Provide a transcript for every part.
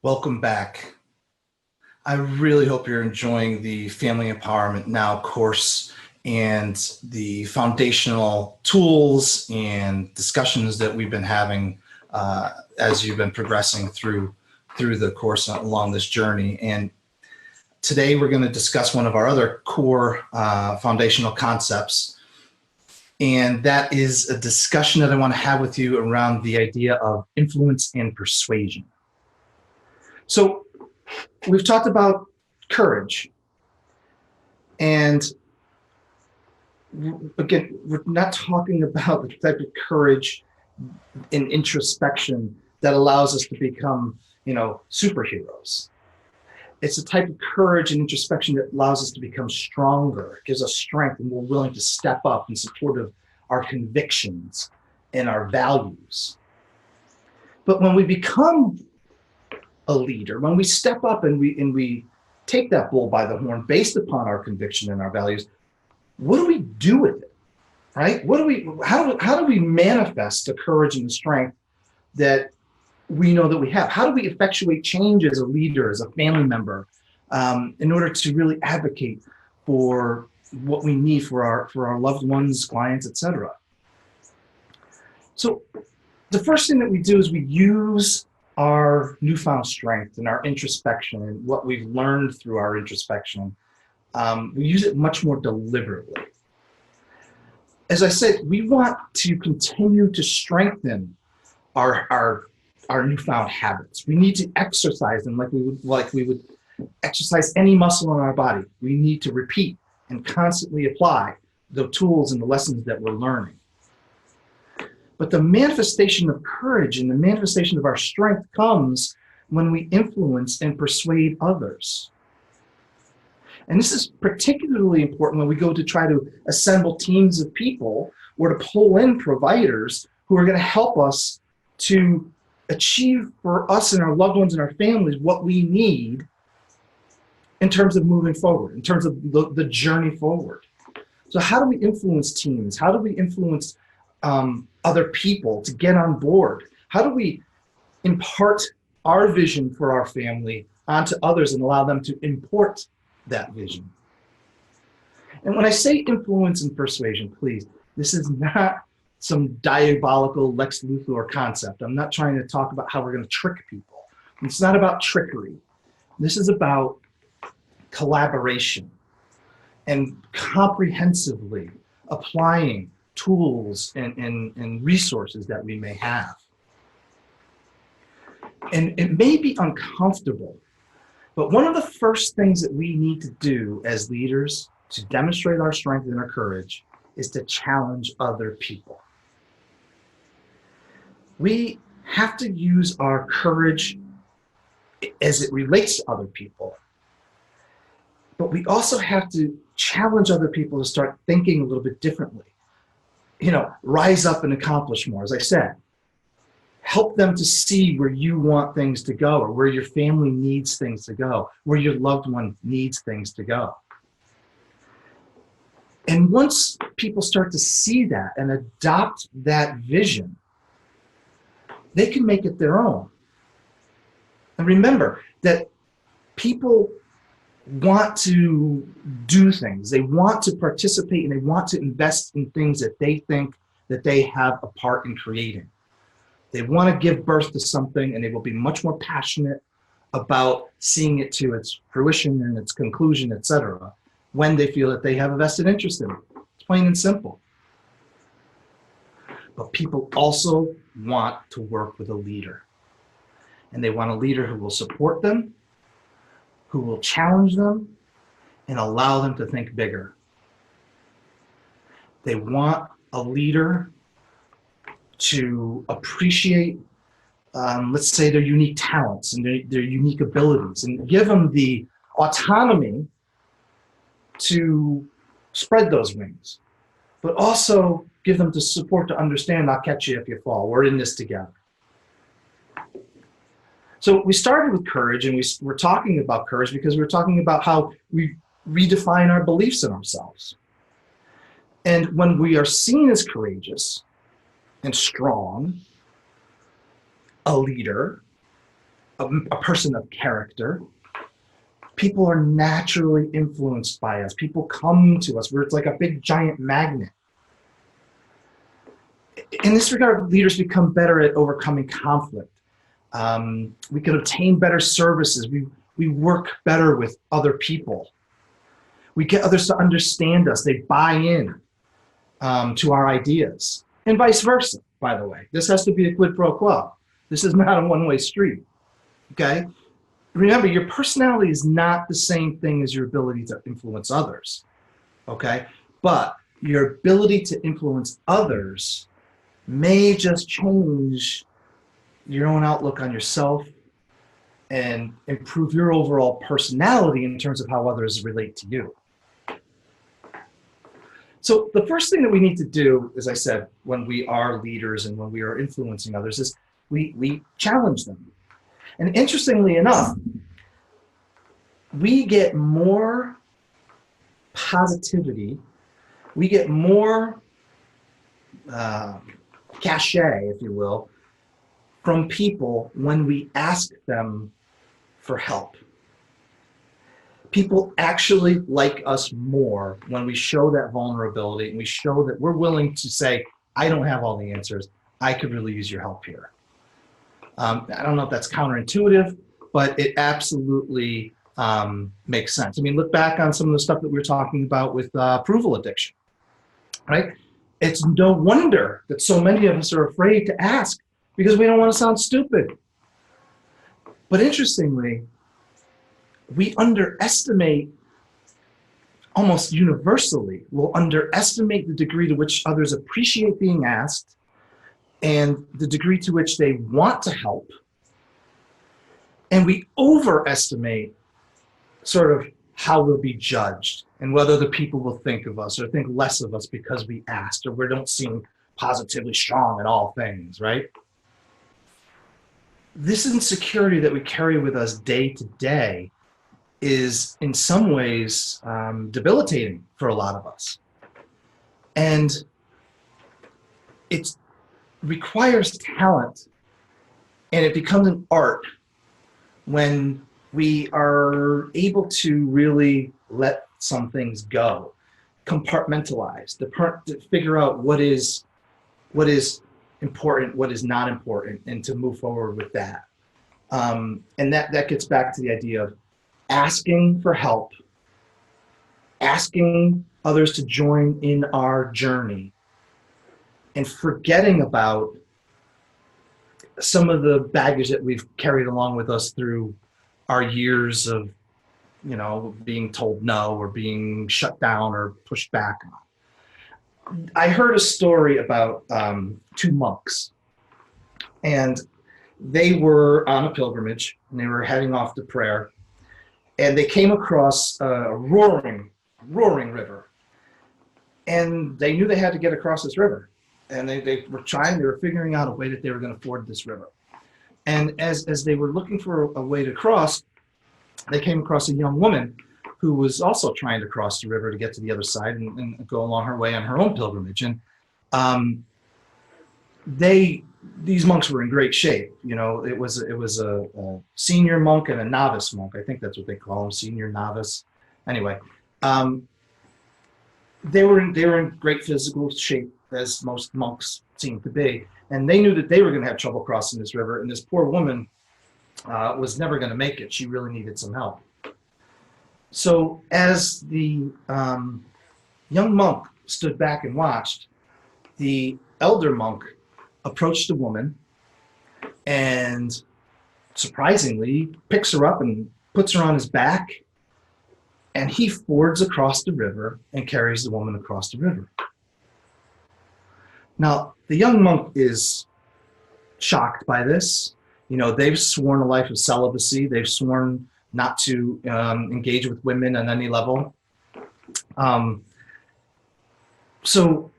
Welcome back. I really hope you're enjoying the Family Empowerment Now course and the foundational tools and discussions that we've been having as you've been progressing through the course along this journey. And today we're going to discuss one of our other core foundational concepts, and that is a discussion that I want to have with you around the idea of influence and persuasion. So we've talked about courage, and again, we're not talking about the type of courage and introspection that allows us to become, superheroes. It's a type of courage and introspection that allows us to become stronger, gives us strength, and we're willing to step up in support of our convictions and our values. But when we become a leader, when we step up and we take that bull by the horn based upon our conviction and our values, what do we do with it, right? How do we manifest the courage and the strength that we know that we have? How do we effectuate change as a leader, as a family member, in order to really advocate for what we need for our loved ones, clients, etc.? So the first thing that we do is we use our newfound strength and our introspection and what we've learned through our introspection. We use it much more deliberately. As I said, we want to continue to strengthen our newfound habits. We need to exercise them like we would exercise any muscle in our body. We need to repeat and constantly apply the tools and the lessons that we're learning. But the manifestation of courage and the manifestation of our strength comes when we influence and persuade others. And this is particularly important when we go to try to assemble teams of people or to pull in providers who are going to help us to achieve for us and our loved ones and our families what we need in terms of moving forward, in terms of the journey forward. So how do we influence teams? How do we influence other people to get on board? How do we impart our vision for our family onto others and allow them to import that vision? And when I say influence and persuasion, please, this is not some diabolical Lex Luthor concept. I'm not trying to talk about how we're going to trick people. It's not about trickery. This is about collaboration and comprehensively applying tools and resources that we may have. And it may be uncomfortable, but one of the first things that we need to do as leaders to demonstrate our strength and our courage is to challenge other people. We have to use our courage as it relates to other people, but we also have to challenge other people to start thinking a little bit differently. Rise up and accomplish more. As I said, help them to see where you want things to go, or where your family needs things to go, where your loved one needs things to go. And once people start to see that and adopt that vision, they can make it their own. And remember that people want to do things. They want to participate and they want to invest in things that they think that they have a part in creating. They want to give birth to something, and they will be much more passionate about seeing it to its fruition and its conclusion, etc., when they feel that they have a vested interest in it. It's plain and simple. But people also want to work with a leader. And they want a leader who will support them, who will challenge them, and allow them to think bigger. They want a leader to appreciate, let's say, their unique talents and their unique abilities, and give them the autonomy to spread those wings, but also give them the support to understand, I'll catch you if you fall. We're in this together. So we started with courage, and we're talking about courage because we're talking about how we redefine our beliefs in ourselves. And when we are seen as courageous and strong, a leader, a person of character. People are naturally influenced by us. People come to us where it's like a big giant magnet. In this regard, leaders become better at overcoming conflict. We can obtain better services. We work better with other people. We get others to understand us. They buy in to our ideas, and vice versa, by the way. This has to be a quid pro quo. This is not a one-way street, okay? Remember, your personality is not the same thing as your ability to influence others, okay? But your ability to influence others may just change your own outlook on yourself and improve your overall personality in terms of how others relate to you. So the first thing that we need to do, as I said, when we are leaders and when we are influencing others is we challenge them. And interestingly enough, we get more positivity, we get more cachet, if you will, from people when we ask them for help. People actually like us more when we show that vulnerability and we show that we're willing to say, I don't have all the answers. I could really use your help here. I don't know if that's counterintuitive, but it absolutely makes sense. I mean, look back on some of the stuff that we were talking about with approval addiction, right? It's no wonder that so many of us are afraid to ask because we don't want to sound stupid. But interestingly, we underestimate, almost universally, we'll underestimate the degree to which others appreciate being asked and the degree to which they want to help. And we overestimate sort of how we'll be judged and whether the people will think of us or think less of us because we asked or we don't seem positively strong in all things, right? This insecurity that we carry with us day to day is in some ways debilitating for a lot of us. And it requires talent, and it becomes an art when we are able to really let some things go, compartmentalize, to figure out what is important, what is not important, and to move forward with that. And that gets back to the idea of asking for help, asking others to join in our journey, and forgetting about some of the baggage that we've carried along with us through our years of, being told no or being shut down or pushed back on. I heard a story about two monks, and they were on a pilgrimage and they were heading off to prayer, and they came across a roaring river, and they knew they had to get across this river, and they were figuring out a way that they were going to ford this river. And as they were looking for a way to cross, they came across a young woman who was also trying to cross the river to get to the other side and go along her way on her own pilgrimage. And these monks were in great shape. It was a senior monk and a novice monk. I think that's what they call them, senior, novice. Anyway, they were in great physical shape, as most monks seem to be. And they knew that they were going to have trouble crossing this river. And this poor woman was never going to make it. She really needed some help. So as the young monk stood back and watched, the elder monk approached the woman and surprisingly picks her up and puts her on his back, and he fords across the river and carries the woman across the river. Now, the young monk is shocked by this. They've sworn a life of celibacy. They've sworn not to engage with women on any level. So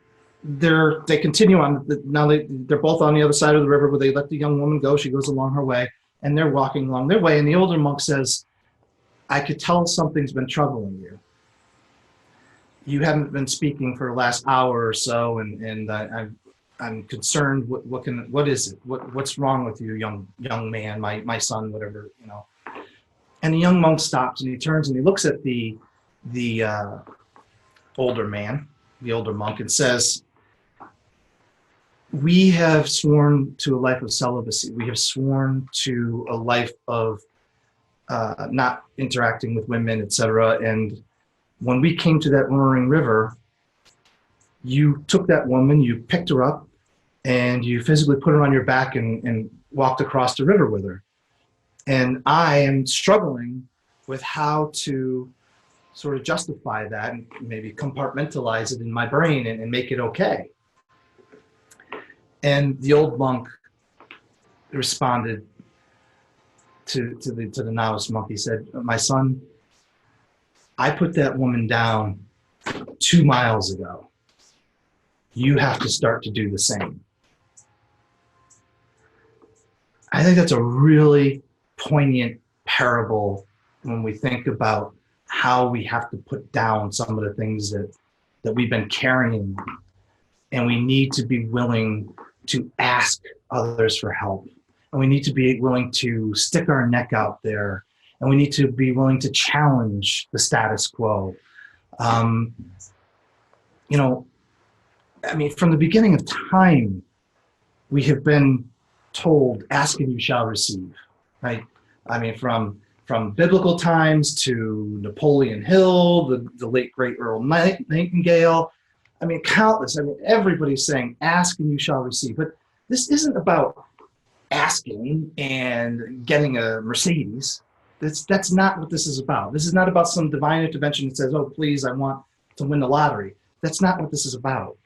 they continue on. Now they're both on the other side of the river where they let the young woman go. She goes along her way, and they're walking along their way. And the older monk says, I could tell something's been troubling you. You haven't been speaking for the last hour or so, and I'm concerned. What is it? What's wrong with you, young man, my son, whatever, you know. And the young monk stops and he turns and he looks at the older man, the older monk, and says, we have sworn to a life of celibacy. We have sworn to a life of not interacting with women, etc. And when we came to that roaring river, you took that woman, you picked her up, and you physically put her on your back and walked across the river with her. And I am struggling with how to sort of justify that and maybe compartmentalize it in my brain and make it okay. And the old monk responded to the novice monk. He said, my son, I put that woman down 2 miles ago. You have to start to do the same. I think that's a really poignant parable when we think about how we have to put down some of the things that we've been carrying, and we need to be willing to ask others for help, and we need to be willing to stick our neck out there, and we need to be willing to challenge the status quo. You know, I mean, from the beginning of time, we have been told, ask and you shall receive, right? I mean, from biblical times to Napoleon Hill, the late great Earl Nightingale. I mean, countless. I mean, everybody's saying, ask and you shall receive. But this isn't about asking and getting a Mercedes. That's not what this is about. This is not about some divine intervention that says, oh, please, I want to win the lottery. That's not what this is about.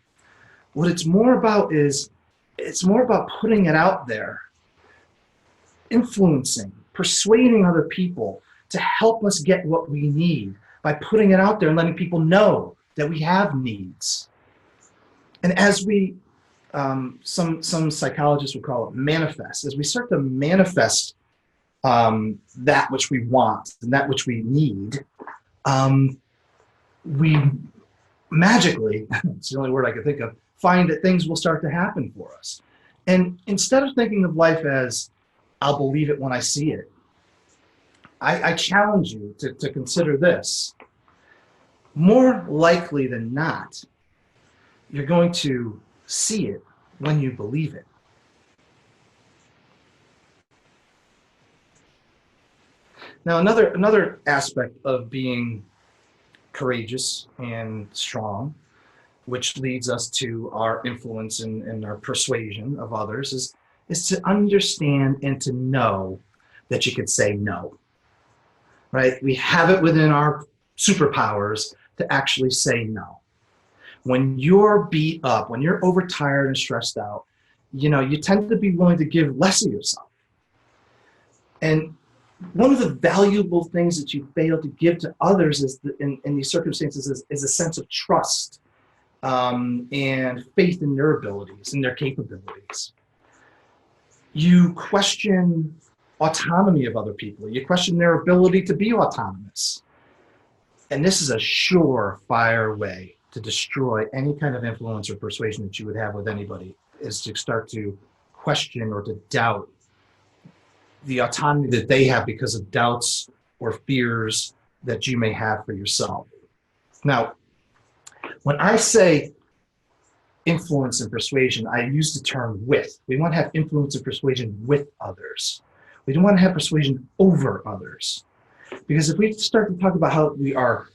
What it's more about is, it's more about putting it out there, influencing, persuading other people to help us get what we need by putting it out there and letting people know that we have needs. And as we, some psychologists would call it manifest, as we start to manifest that which we want and that which we need, we magically, it's the only word I can think of, find that things will start to happen for us. And instead of thinking of life as, I'll believe it when I see it, I challenge you to consider this. More likely than not, you're going to see it when you believe it. Now, another aspect of being courageous and strong, which leads us to our influence and our persuasion of others, is to understand and to know that you can say no, right? We have it within our superpowers to actually say no. When you're beat up, when you're overtired and stressed out, you know, you tend to be willing to give less of yourself. And one of the valuable things that you fail to give to others is in these circumstances is a sense of trust and faith in their abilities and their capabilities. You question autonomy of other people. You question their ability to be autonomous. And this is a surefire way to destroy any kind of influence or persuasion that you would have with anybody, is to start to question or to doubt the autonomy that they have because of doubts or fears that you may have for yourself. Now, when I say influence and persuasion, I use the term with. We want to have influence and persuasion with others. We don't want to have persuasion over others. Because if we start to talk about how we are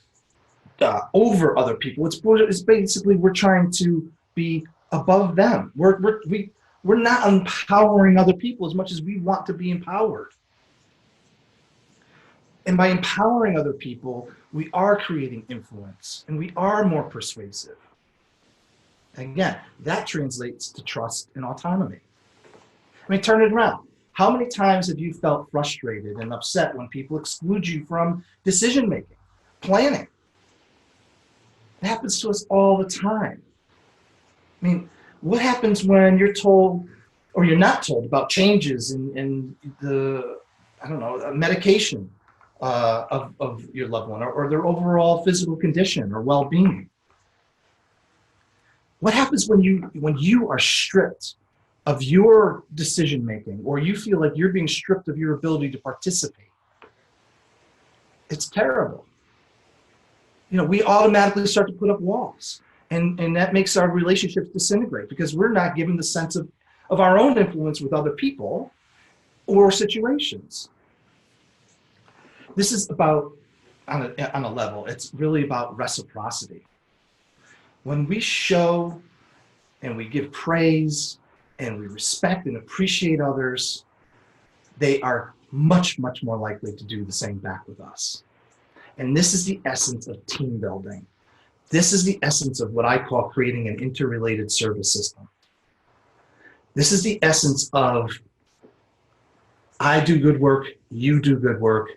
over other people, it's basically we're trying to be above them. We're not empowering other people as much as we want to be empowered. And by empowering other people, we are creating influence and we are more persuasive. And again, that translates to trust and autonomy. I mean, turn it around. How many times have you felt frustrated and upset when people exclude you from decision-making, planning? It happens to us all the time. I mean, what happens when you're told or you're not told about changes in the, I don't know, medication of your loved one or their overall physical condition or well-being? What happens when you are stripped of your decision making, or you feel like you're being stripped of your ability to participate? It's terrible. You know, we automatically start to put up walls, and that makes our relationships disintegrate because we're not given the sense of our own influence with other people or situations. This is about, on a level, it's really about reciprocity. When we show and we give praise and we respect and appreciate others, they are much, much more likely to do the same back with us. And this is the essence of team building. This is the essence of what I call creating an interrelated service system. This is the essence of I do good work, you do good work.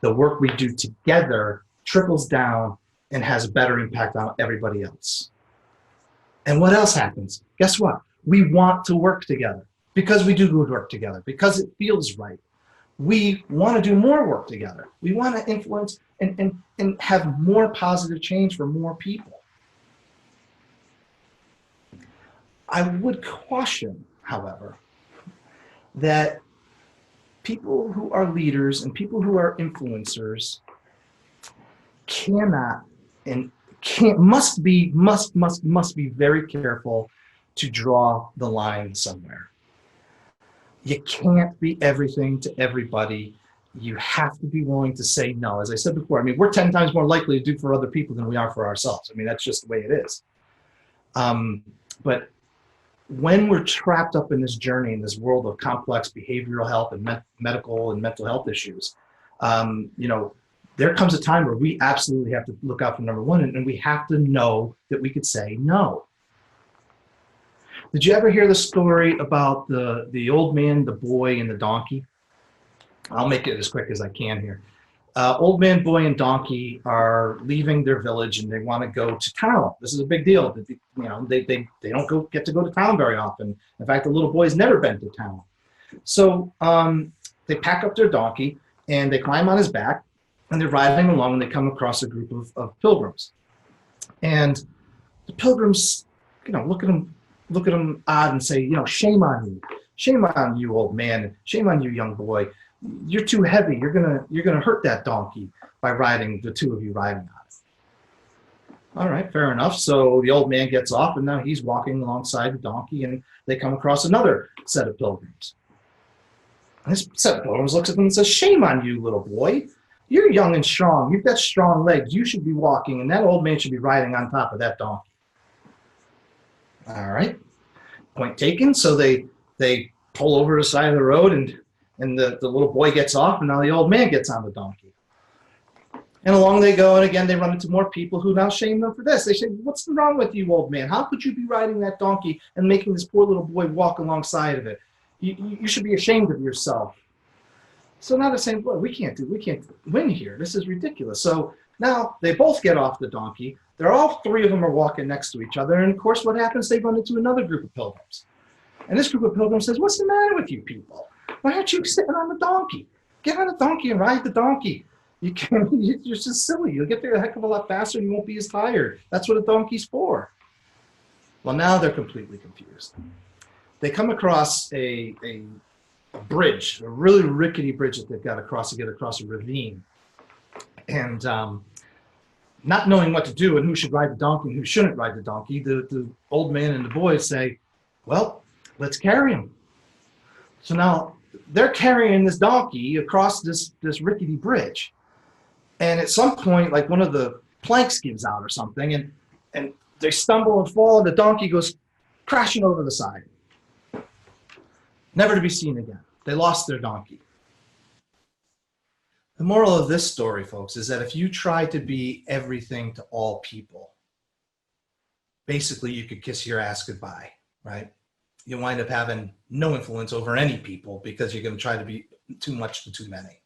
The work we do together trickles down and has a better impact on everybody else. And what else happens? Guess what? We want to work together because we do good work together, because it feels right. We want to do more work together. We want to influence and have more positive change for more people. I would caution, however, that people who are leaders and people who are influencers must be very careful to draw the line somewhere. You can't be everything to everybody. You have to be willing to say no. As I said before, I mean, we're 10 times more likely to do for other people than we are for ourselves. I mean, that's just the way it is. But when we're trapped up in this journey, in this world of complex behavioral health and medical and mental health issues, you know, there comes a time where we absolutely have to look out for number one, and we have to know that we could say no. Did you ever hear the story about the old man, the boy, and the donkey? I'll make it as quick as I can here. Old man, boy, and donkey are leaving their village and they want to go to town. This is a big deal. You know, they don't get to go to town very often. In fact, the little boy's never been to town. So they pack up their donkey and they climb on his back and they're riding along and they come across a group of pilgrims. And the pilgrims, you know, look at them odd and say, you know, shame on you, old man, shame on you, young boy. You're too heavy. You're gonna hurt that donkey by riding, the two of you riding on it. All right, fair enough. So the old man gets off and now he's walking alongside the donkey and they come across another set of pilgrims. And this set of pilgrims looks at them and says, shame on you, little boy. You're young and strong. You've got strong legs. You should be walking and that old man should be riding on top of that donkey. All right, point taken. So they pull over the side of the road and the little boy gets off and now the old man gets on the donkey. And along they go, and again, they run into more people who now shame them for this. They say, what's wrong with you, old man? How could you be riding that donkey and making this poor little boy walk alongside of it? You should be ashamed of yourself. So now they're saying, boy, we can't win here. This is ridiculous. So now they both get off the donkey. They're all three of them are walking next to each other. And of course, what happens? They run into another group of pilgrims. And this group of pilgrims says, what's the matter with you people? Why aren't you sitting on the donkey? Get on the donkey and ride the donkey. You're just silly. You'll get there a heck of a lot faster and you won't be as tired. That's what a donkey's for. Well, now they're completely confused. They come across a bridge, a really rickety bridge that they've got to get across a ravine. And not knowing what to do and who should ride the donkey and who shouldn't ride the donkey, the old man and the boy say, well, let's carry him. So now they're carrying this donkey across this rickety bridge. And at some point, like one of the planks gives out or something, and they stumble and fall, and the donkey goes crashing over the side. Never to be seen again. They lost their donkey. The moral of this story, folks, is that if you try to be everything to all people, basically you could kiss your ass goodbye, right? You'll wind up having no influence over any people because you're going to try to be too much to too many.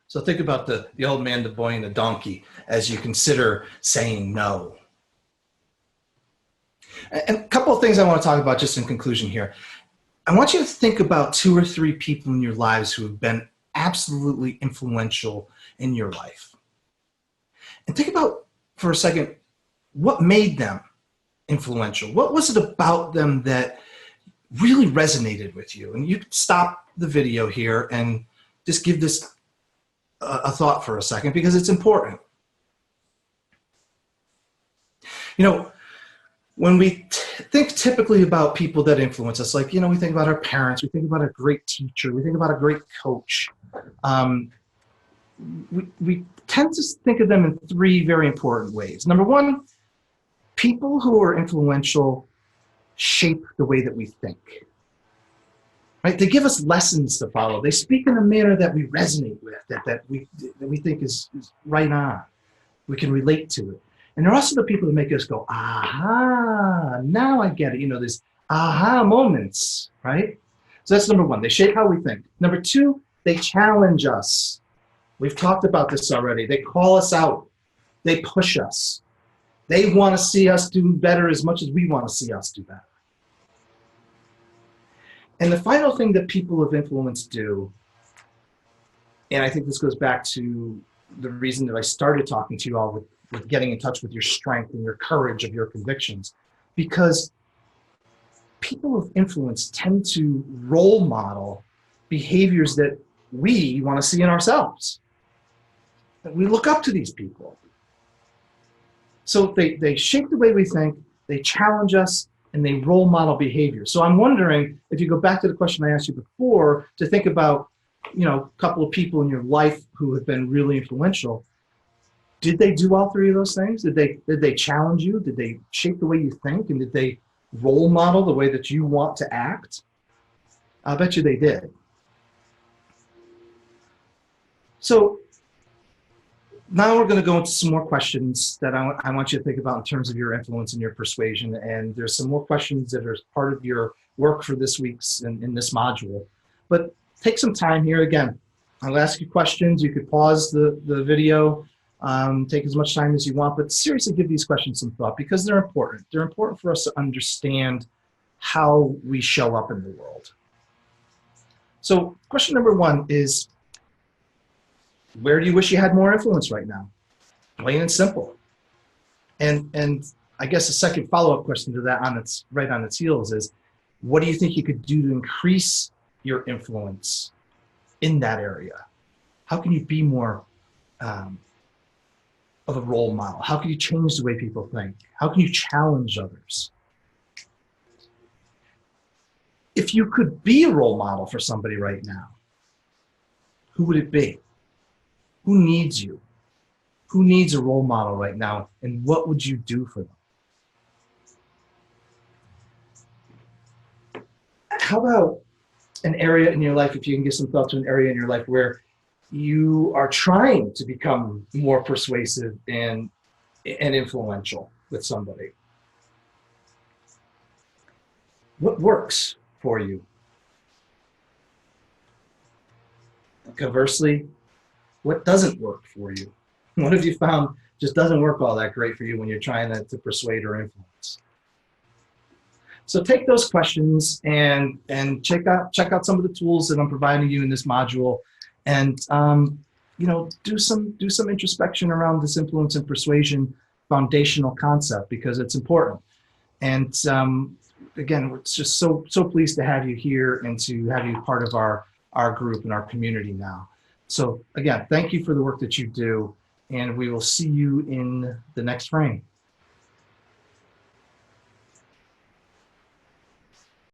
So think about the old man, the boy, and the donkey as you consider saying no. And a couple of things I want to talk about just in conclusion here. I want you to think about 2 or 3 people in your lives who have been absolutely influential in your life. And think about for a second, what made them influential? What was it about them that really resonated with you? And you can stop the video here and just give this a thought for a second, because it's important. You know, when we think typically about people that influence us, like, you know, we think about our parents, we think about a great teacher, we think about a great coach. We tend to think of them in three very important ways. Number one, people who are influential shape the way that we think. Right? They give us lessons to follow. They speak in a manner that we resonate with, that we think is right on. We can relate to it. And they're also the people that make us go, aha, now I get it. You know, there's aha moments, right? So that's number one. They shape how we think. Number two, they challenge us. We've talked about this already. They call us out. They push us. They want to see us do better as much as we want to see us do better. And the final thing that people of influence do, and I think this goes back to the reason that I started talking to you all with getting in touch with your strength and your courage of your convictions, because people of influence tend to role model behaviors that we want to see in ourselves. We look up to these people. So they shape the way we think, they challenge us, and they role model behavior. So I'm wondering, if you go back to the question I asked you before, to think about, you know, a couple of people in your life who have been really influential. Did they do all three of those things? Did they challenge you? Did they shape the way you think? And did they role model the way that you want to act? I bet you they did. So now we're going to go into some more questions that I want you to think about in terms of your influence and your persuasion. And there's some more questions that are part of your work for this week's in this module. But take some time here. Again, I'll ask you questions. You could pause the video, take as much time as you want, but seriously give these questions some thought, because they're important. They're important for us to understand how we show up in the world. So question number one is, where do you wish you had more influence right now? Plain and simple. And I guess a second follow-up question to that, right on its heels, is, what do you think you could do to increase your influence in that area? How can you be more of a role model? How can you change the way people think? How can you challenge others? If you could be a role model for somebody right now, who would it be? Who needs you? Who needs a role model right now? And what would you do for them? How about an area in your life, if you can give some thought to an area in your life where you are trying to become more persuasive and influential with somebody? What works for you? Conversely, what doesn't work for you? What have you found just doesn't work all that great for you when you're trying to persuade or influence? So take those questions and check out some of the tools that I'm providing you in this module, and you know, do some introspection around this influence and persuasion foundational concept, because it's important. And again, we're just so pleased to have you here and to have you part of our group and our community now. So again, thank you for the work that you do, and we will see you in the next frame.